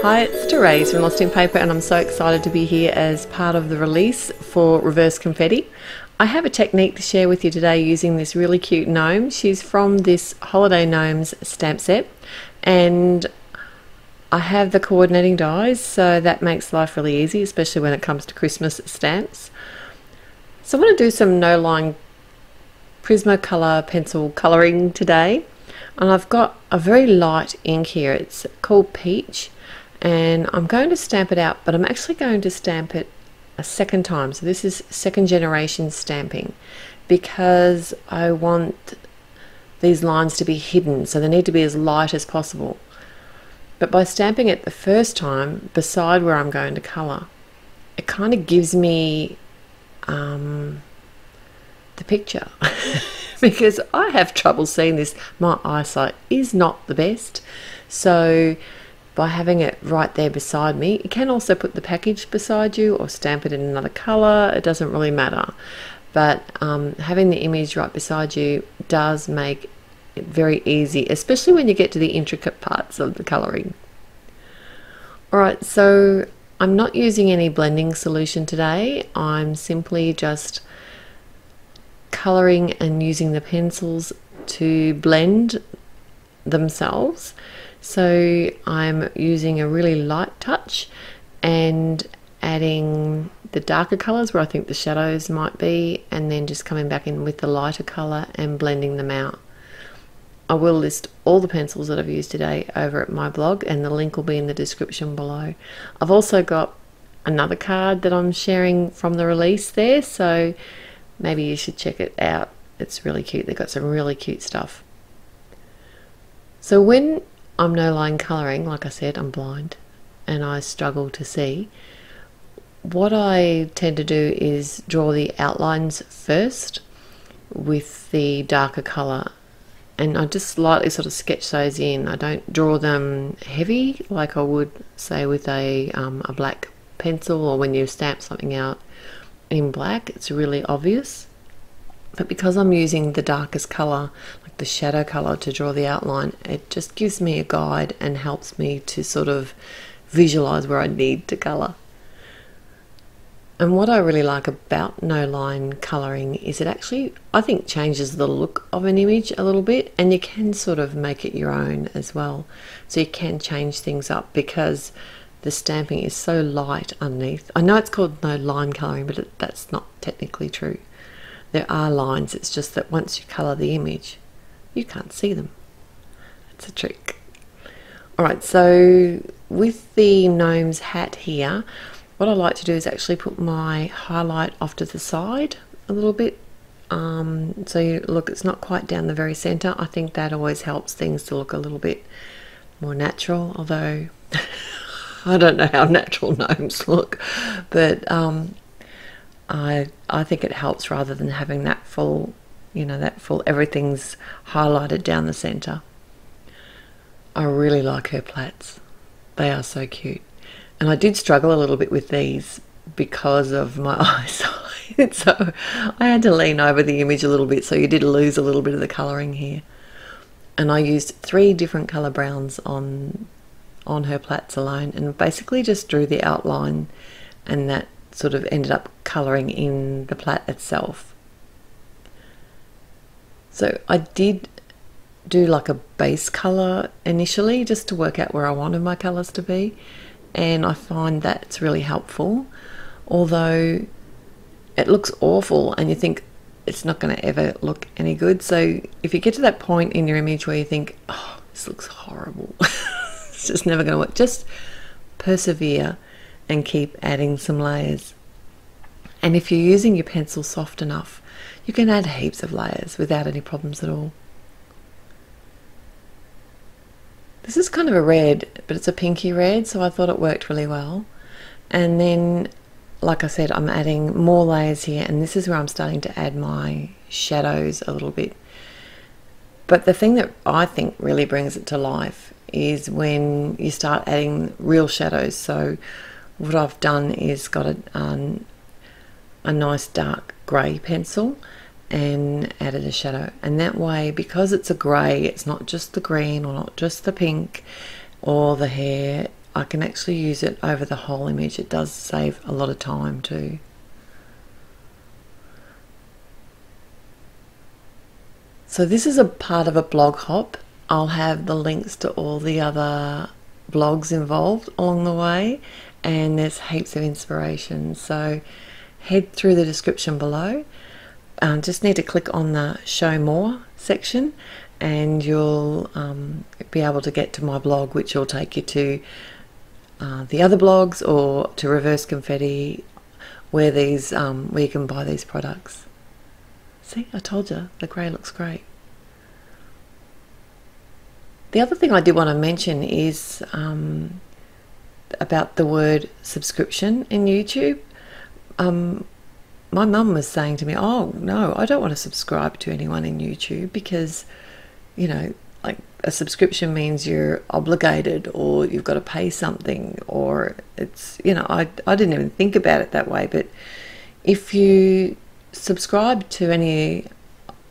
Hi, it's Therese from Lostinpaper, and I'm so excited to be here as part of the release for Reverse Confetti. I have a technique to share with you today using this really cute gnome. She's from this Holiday Gnomes stamp set, and I have the coordinating dies, so that makes life really easy, especially when it comes to Christmas stamps. So I want to do some no-line Prismacolor pencil colouring today, and I've got a very light ink here. It's called Peach, and I'm going to stamp it out, but I'm actually going to stamp it a second time. So this is second generation stamping, because I want these lines to be hidden, so they need to be as light as possible. But by stamping it the first time beside where I'm going to colour, it kind of gives me the picture because I have trouble seeing this. My eyesight is not the best, so by having it right there beside me, you can also put the package beside you or stamp it in another colour. It doesn't really matter, but having the image right beside you does make it very easy, especially when you get to the intricate parts of the colouring. Alright, so I'm not using any blending solution today. I'm simply just colouring and using the pencils to blend themselves. So I'm using a really light touch and adding the darker colours where I think the shadows might be, and then just coming back in with the lighter colour and blending them out. I will list all the pencils that I've used today over at my blog, and the link will be in the description below. I've also got another card that I'm sharing from the release there, so maybe you should check it out. It's really cute. They've got some really cute stuff. So when I'm no-line colouring, like I said, I'm blind and I struggle to see. What I tend to do is draw the outlines first with the darker colour, and I just slightly sort of sketch those in. I don't draw them heavy like I would say with a black pencil, or when you stamp something out in black it's really obvious. But because I'm using the darkest colour, like the shadow colour, to draw the outline, it just gives me a guide and helps me to sort of visualise where I need to colour. And what I really like about no line colouring is it actually, I think, changes the look of an image a little bit, and you can sort of make it your own as well. So you can change things up because the stamping is so light underneath. I know it's called no line colouring, but that's not technically true. There are lines, it's just that once you colour the image, you can't see them. It's a trick. Alright, so with the gnome's hat here, what I like to do is actually put my highlight off to the side a little bit. So you look, it's not quite down the very centre. I think that always helps things to look a little bit more natural, although I don't know how natural gnomes look, but I think it helps rather than having that full, you know, that full, everything's highlighted down the centre. I really like her plaits. They are so cute. And I did struggle a little bit with these because of my eyesight. So I had to lean over the image a little bit, so you did lose a little bit of the colouring here. And I used 3 different colour browns on her plaits alone, and basically just drew the outline, and that sort of ended up colouring in the plait itself. So I did do like a base colour initially just to work out where I wanted my colours to be, and I find that's really helpful, although it looks awful and you think it's not going to ever look any good. So if you get to that point in your image where you think, oh, this looks horrible, it's just never going to work, just persevere and keep adding some layers. And if you're using your pencil soft enough, you can add heaps of layers without any problems at all. This is kind of a red, but it's a pinky red, so I thought it worked really well. And then, like I said, I'm adding more layers here, and this is where I'm starting to add my shadows a little bit. But the thing that I think really brings it to life is when you start adding real shadows. So what I've done is got a nice dark grey pencil and added a shadow, and that way, because it's a grey, it's not just the green or not just the pink or the hair, I can actually use it over the whole image. It does save a lot of time too. So this is a part of a blog hop. I'll have the links to all the other blogs involved along the way, and there's heaps of inspiration. So head through the description below. Just need to click on the show more section and you'll be able to get to my blog, which will take you to the other blogs or to Reverse Confetti, where these where you can buy these products. See, I told you the grey looks great. The other thing I did want to mention is about the word subscription in YouTube. My mum was saying to me, oh no, I don't want to subscribe to anyone in YouTube because, you know, like a subscription means you're obligated or you've got to pay something, or it's, you know, I didn't even think about it that way. But if you subscribe to any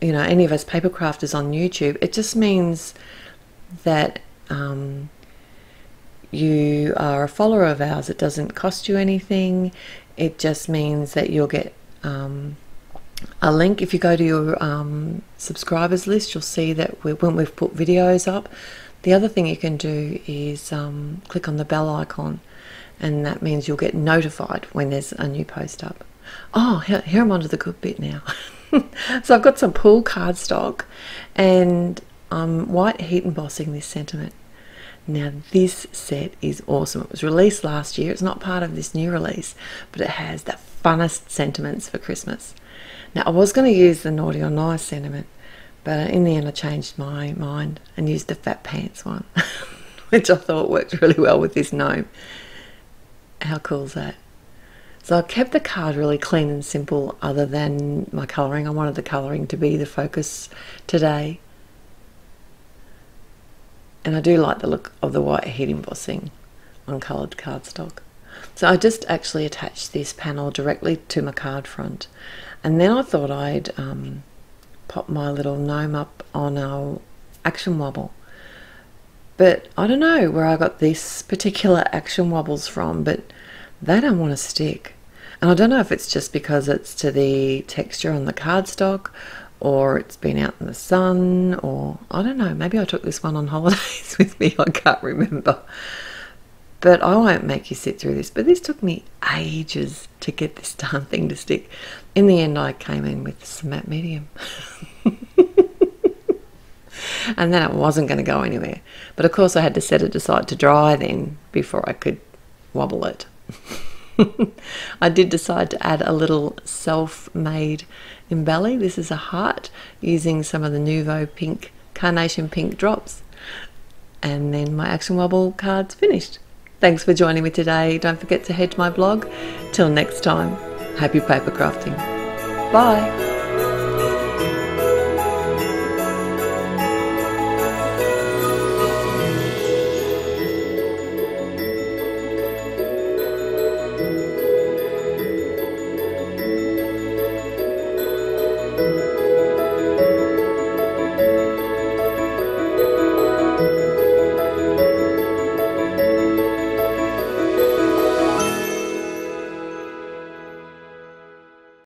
of us paper crafters on YouTube, it just means that you are a follower of ours. It doesn't cost you anything. It just means that you'll get a link. If you go to your subscribers list, you'll see that when we've put videos up. The other thing you can do is click on the bell icon, and that means you'll get notified when there's a new post up. Oh, here I'm onto the good bit now. So I've got some pool cardstock, and I'm white heat embossing this sentiment. Now this set is awesome. It was released last year. It's not part of this new release, but it has the funnest sentiments for Christmas. Now I was going to use the naughty or nice sentiment, but in the end I changed my mind and used the fat pants one, which I thought worked really well with this gnome. How cool is that? So I kept the card really clean and simple other than my colouring. I wanted the colouring to be the focus today. And I do like the look of the white heat embossing on coloured cardstock. So I just actually attached this panel directly to my card front. And then I thought I'd pop my little gnome up on our action wobble. But I don't know where I got this particular action wobbles from, but they don't want to stick. And I don't know if it's just because it's to the texture on the cardstock, or it's been out in the sun, or I don't know, maybe I took this one on holidays with me, I can't remember. But I won't make you sit through this, but this took me ages to get this darn thing to stick. In the end I came in with some matte medium. And then it wasn't going to go anywhere. But of course I had to set it aside to dry then before I could wobble it. I did decide to add a little self-made embelly. This is a heart using some of the Nouveau pink, carnation pink drops. And then my action wobble card's finished. Thanks for joining me today. Don't forget to head to my blog. Till next time, happy paper crafting. Bye.